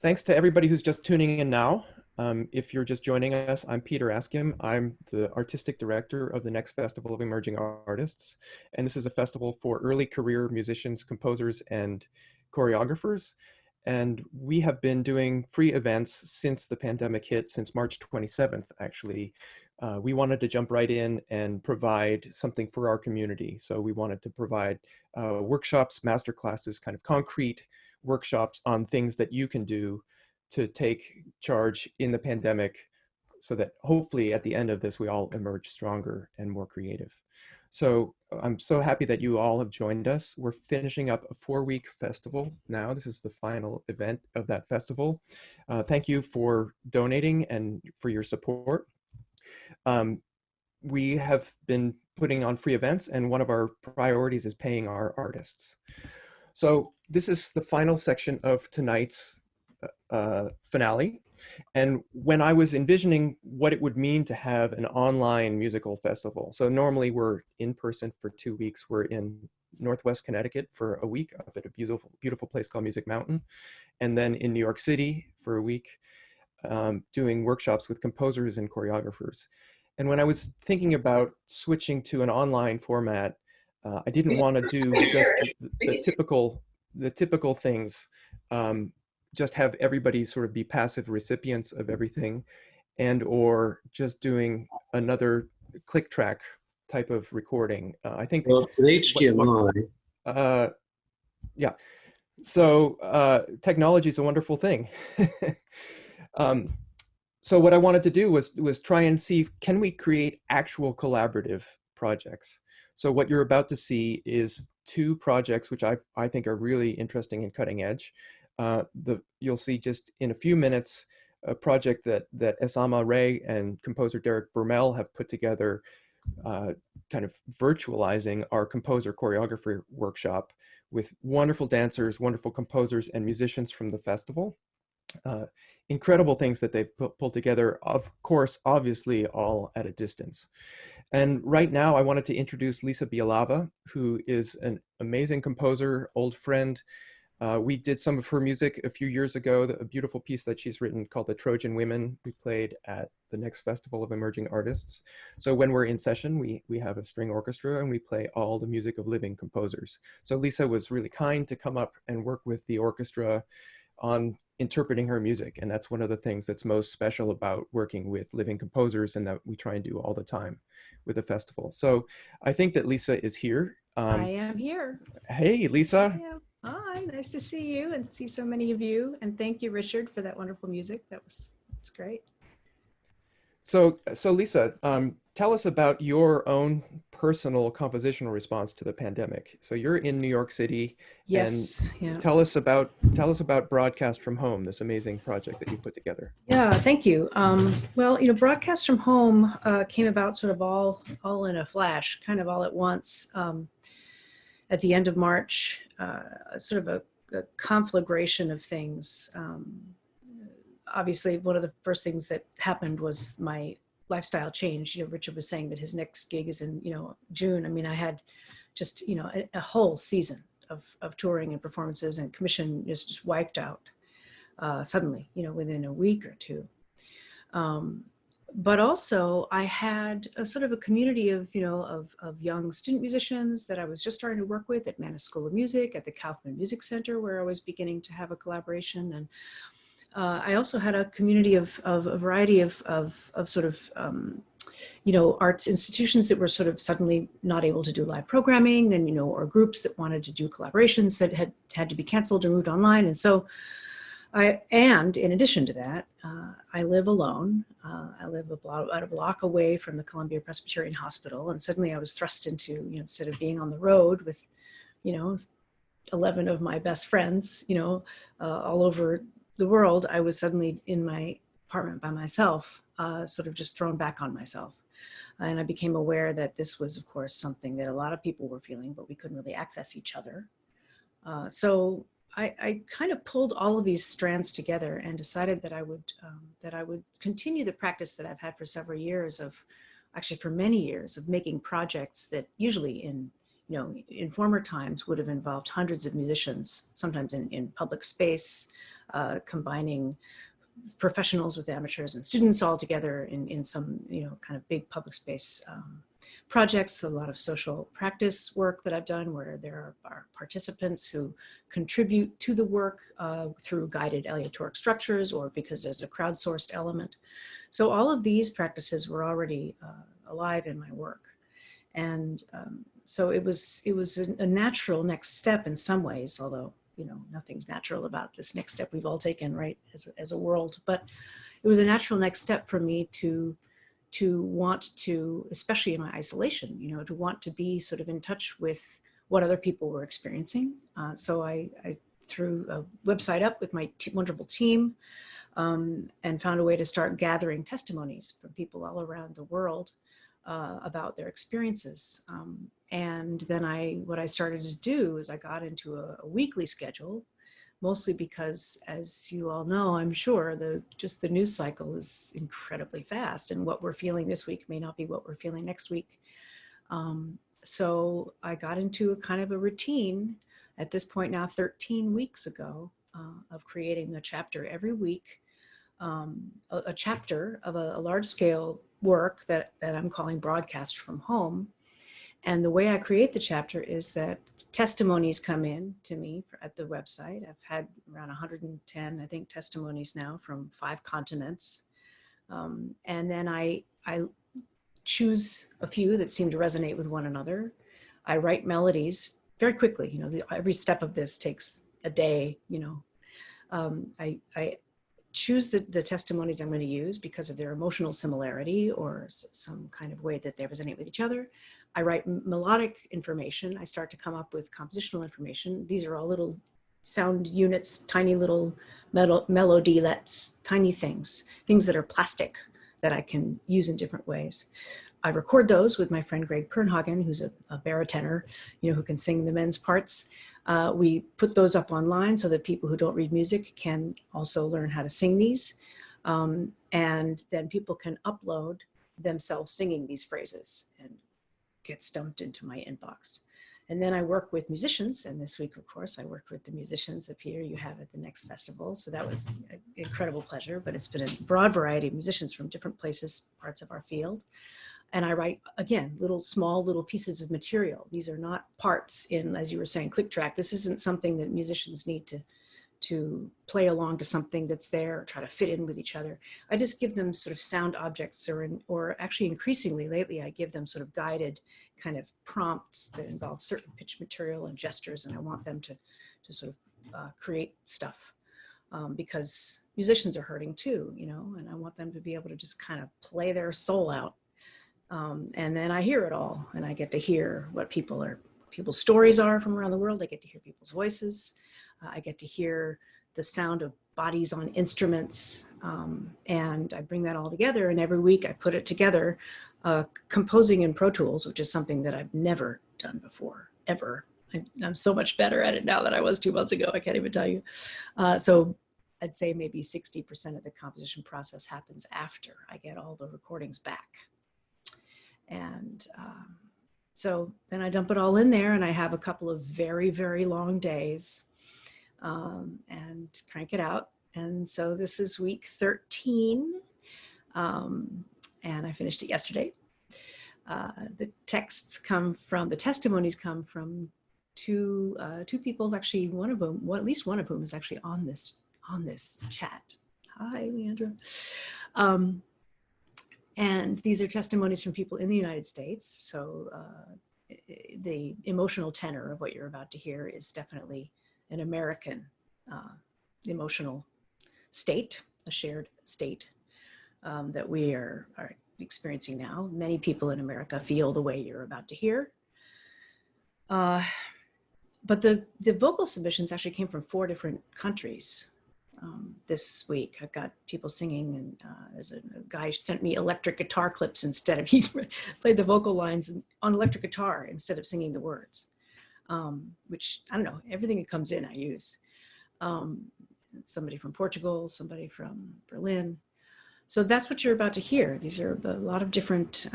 Thanks to everybody who's just tuning in now. If you're just joining us, I'm Peter Askim. I'm the artistic director of the next Festival of Emerging Artists. And this is a festival for early career musicians, composers, and choreographers. And we have been doing free events since the pandemic hit, since March 27th, actually. We wanted to jump right in and provide something for our community. So we wanted to provide workshops, master classes, kind of concrete workshops on things that you can do to take charge in the pandemic so that hopefully at the end of this, we all emerge stronger and more creative. So I'm so happy that you all have joined us. We're finishing up a 4-week festival now. This is the final event of that festival. Thank you for donating and for your support. Um, we have been putting on free events, and one of our priorities is paying our artists. So this is the final section of tonight's finale. And when I was envisioning what it would mean to have an online musical festival, so normally we're in person for 2 weeks. We're in Northwest Connecticut for a week up at a beautiful, beautiful place called Music Mountain, and then in New York City for a week, doing workshops with composers and choreographers. And when I was thinking about switching to an online format, I didn't want to do just the typical things. Just have everybody sort of be passive recipients of everything, and or just doing another click track type of recording. I think Well, it's an HDMI. uh, yeah. So technology is a wonderful thing. um, so what I wanted to do was try and see, can we create actual collaborative projects? So what you're about to see is two projects which I think are really interesting and cutting edge. You'll see just in a few minutes a project that Esama Ray and composer Derek Burmel have put together, kind of virtualizing our composer choreography workshop with wonderful dancers, wonderful composers, and musicians from the festival. Uh, Incredible things that they've pulled together, of course, obviously all at a distance. And right now I wanted to introduce Lisa Bielawa, who is an amazing composer, old friend. We did some of her music a few years ago, a beautiful piece that she's written called The Trojan Women. We played at the next Festival of Emerging Artists. So when we're in session, we have a string orchestra and we play all the music of living composers. So Lisa was really kind to come up and work with the orchestra on interpreting her music. And that's one of the things that's most special about working with living composers, and that we try and do all the time with the festival. So I think that Lisa is here. I am here. Hey, I Lisa. am. Hi, nice to see you and see so many of you. And thank you, Richard, for that wonderful music. That's great. So Lisa, tell us about your own personal compositional response to the pandemic. So you're in New York City, and Yes, yeah. tell us about Broadcast from Home, this amazing project that you put together. Yeah, thank you. Well, Broadcast from Home came about sort of all in a flash, kind of all at once. At the end of March, sort of a conflagration of things. Obviously, one of the first things that happened was my lifestyle change. Richard was saying that his next gig is in, June. I mean, I had just, a whole season of touring and performances, and commission just wiped out suddenly, within a week or two. But also I had a sort of a community of, of young student musicians that I was just starting to work with at Mannes School of Music, at the Kaufman Music Center, where I was beginning to have a collaboration. And I also had a community of a variety of sort of, arts institutions that were sort of suddenly not able to do live programming, and, or groups that wanted to do collaborations that had to be canceled or moved online. And so and in addition to that, I live alone. I live about a block away from the Columbia Presbyterian Hospital. And suddenly I was thrust into, instead of being on the road with, 11 of my best friends, all over the world, I was suddenly in my apartment by myself, sort of just thrown back on myself. And I became aware that this was, of course, something that a lot of people were feeling, but we couldn't really access each other. So I kind of pulled all of these strands together and decided that I would continue the practice that I've had for several years actually for many years, of making projects that usually in former times would have involved hundreds of musicians, sometimes in public space, combining professionals with amateurs and students all together in some, kind of big public space projects, a lot of social practice work that I've done where there are participants who contribute to the work through guided aleatoric structures or because there's a crowdsourced element. So all of these practices were already alive in my work. And so it was a natural next step in some ways, although, nothing's natural about this next step we've all taken, right, as a world. But it was a natural next step for me to want to, especially in my isolation, to want to be sort of in touch with what other people were experiencing. So I threw a website up with my wonderful team and found a way to start gathering testimonies from people all around the world about their experiences. And then what I started to do is I got into a weekly schedule, mostly because, as you all know, I'm sure, just the news cycle is incredibly fast, and what we're feeling this week may not be what we're feeling next week. So I got into a kind of a routine at this point now, 13 weeks ago, of creating a chapter every week, a chapter of a large-scale work that I'm calling Broadcast from Home. And the way I create the chapter is that testimonies come in to me at the website. I've had around 110, I think, testimonies now from 5 continents. And then I choose a few that seem to resonate with one another. I write melodies very quickly. Every step of this takes a day. I choose the testimonies I'm going to use because of their emotional similarity or some kind of way that they resonate with each other. I write melodic information. I start to come up with compositional information. These are all little sound units, tiny little melodylets, tiny things that are plastic that I can use in different ways. I record those with my friend Greg Kernhagen, who's a baritone, who can sing the men's parts. We put those up online so that people who don't read music can also learn how to sing these. And then people can upload themselves singing these phrases and get dumped into my inbox. And then I work with musicians. And this week, of course, I worked with the musicians that Peter, you have at the next festival. So that was an incredible pleasure, but it's been a broad variety of musicians from different places, parts of our field. And I write, again, small little pieces of material. These are not parts in, as you were saying, click track. This isn't something that musicians need to play along to something that's there or try to fit in with each other. I just give them sort of sound objects or actually increasingly lately, I give them sort of guided kind of prompts that involve certain pitch material and gestures. And I want them to sort of create stuff because musicians are hurting too, and I want them to be able to just kind of play their soul out. And then I hear it all, and I get to hear what people's stories are from around the world. I get to hear people's voices. I get to hear the sound of bodies on instruments, and I bring that all together. And every week I put it together, composing in Pro Tools, which is something that I've never done before, ever. I'm so much better at it now than I was 2 months ago. I can't even tell you. So I'd say maybe 60% of the composition process happens after I get all the recordings back. And so then I dump it all in there, and I have a couple of very, very long days and crank it out. And so this is week 13, and I finished it yesterday. The testimonies come from two people, actually, at least one of whom is actually on this chat. Hi, Leandra. And these are testimonies from people in the United States. So the emotional tenor of what you're about to hear is definitely an American emotional state, a shared state that we are experiencing now. Many people in America feel the way you're about to hear. But the vocal submissions actually came from 4 different countries. This week I've got people singing, and there's a guy sent me electric guitar clips instead of, he played the vocal lines on electric guitar instead of singing the words, which I don't know, everything that comes in I use. Somebody from Portugal, somebody from Berlin. So that's what you're about to hear. These are a lot of different,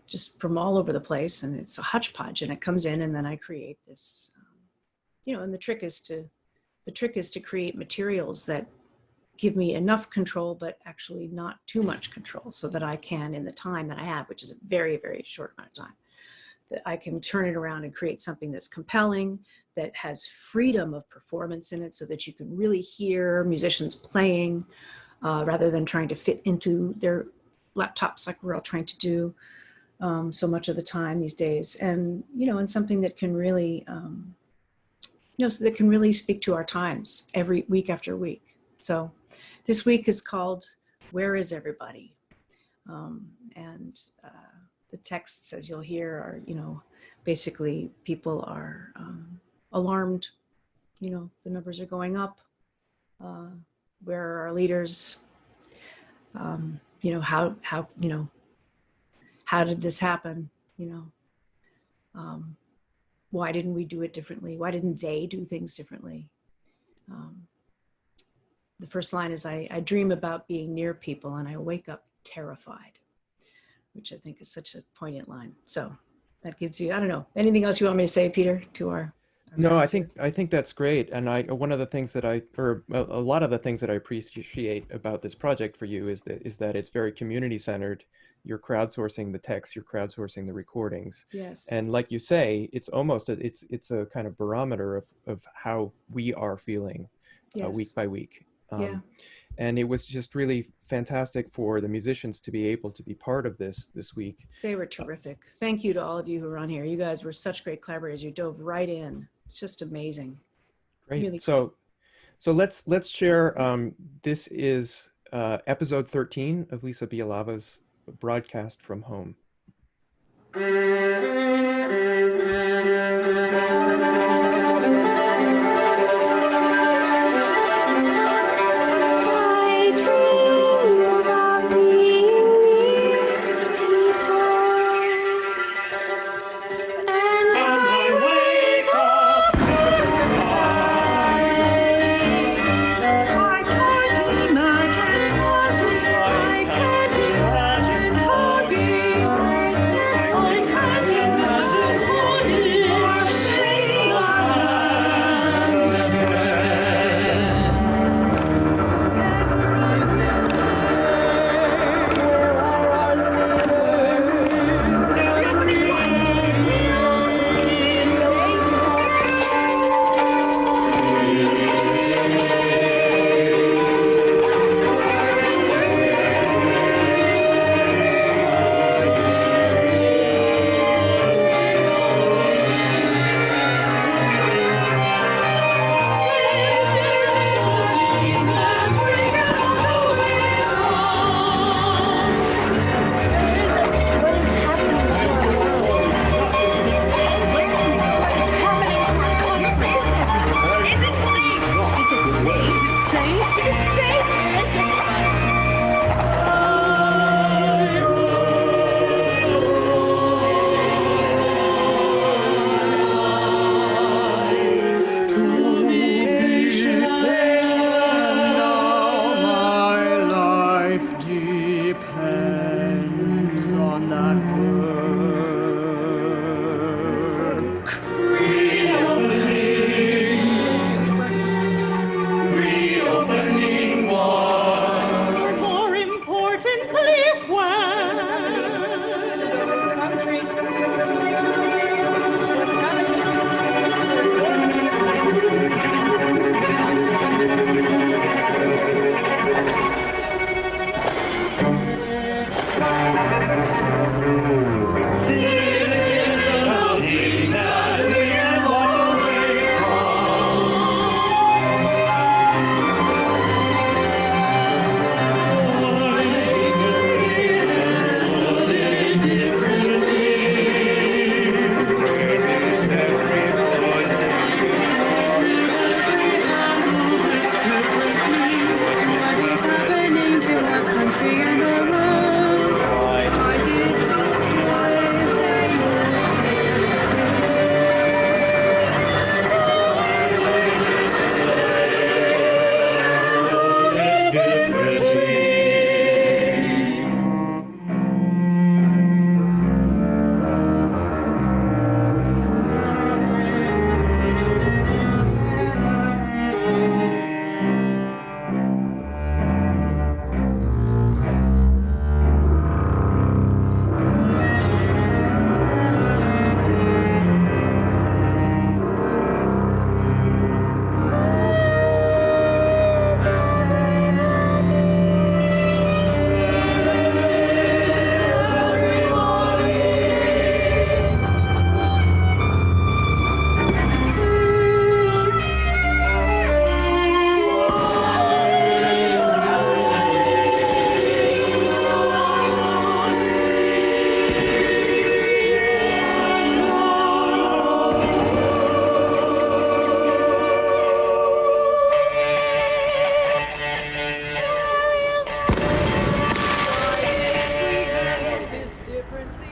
just from all over the place, and it's a hodgepodge, and it comes in, and then I create this, and the trick is to The trick is to create materials that give me enough control, but actually not too much control, so that I can, in the time that I have, which is a very, very short amount of time, that I can turn it around and create something that's compelling, that has freedom of performance in it, so that you can really hear musicians playing rather than trying to fit into their laptops like we're all trying to do so much of the time these days. And, and something that can really, so that can really speak to our times every week after week. So this week is called Where Is Everybody? And the texts, as you'll hear, are, basically people are alarmed, the numbers are going up. Where are our leaders? How did this happen? Why didn't we do it differently? Why didn't they do things differently? The first line is, I dream about being near people and I wake up terrified, which I think is such a poignant line. So that gives you, I don't know, anything else you want me to say, Peter, to our No, fans here? I think that's great. And one of the things that or a lot of the things that I appreciate about this project for you is that it's very community centered. You're crowdsourcing the text, you're crowdsourcing the recordings. Yes. And like you say, it's almost it's a kind of barometer of how we are feeling week Yes. by week. Yeah. And it was just really fantastic for the musicians to be able to be part of this week. They were terrific. Thank you to all of you who were on here. You guys were such great collaborators. You dove right in. It's just amazing. Great. Really. So let's share. This is episode 13 of Lisa Bielawa's broadcast from home. differently.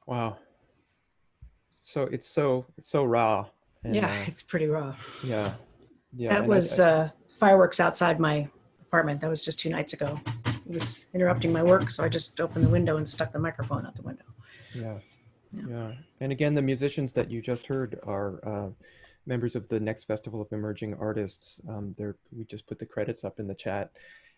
Wow. So it's so raw, and Yeah, it's pretty raw. yeah, yeah, That and was fireworks outside my apartment. That was just 2 nights ago. It was interrupting my work, so I just opened the window and stuck the microphone out the window. yeah, Yeah. yeah. And again, the musicians that you just heard are members of the next Festival of Emerging Artists. We just put the credits up in the chat,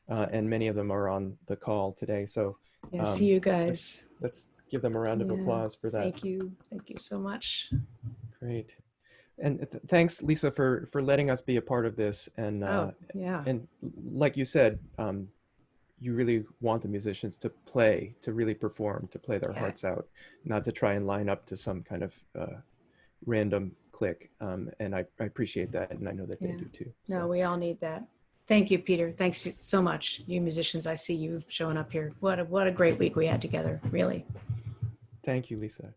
and many of them are on the call today. So Yeah, see you guys. let's give them a round of Yeah, applause for that. thank you. Thank you so much. Great. And thanks, Lisa, for letting us be a part of this. Oh, yeah. And like you said, you really want the musicians to play, to really perform, to play their Yeah. hearts out, not to try and line up to some kind of random click. And I appreciate that, and I know that they Yeah. do too. No, So we all need that. Thank you, Peter. Thanks so much. You musicians, I see you showing up here. What a great week we had together, really. thank you, Lisa.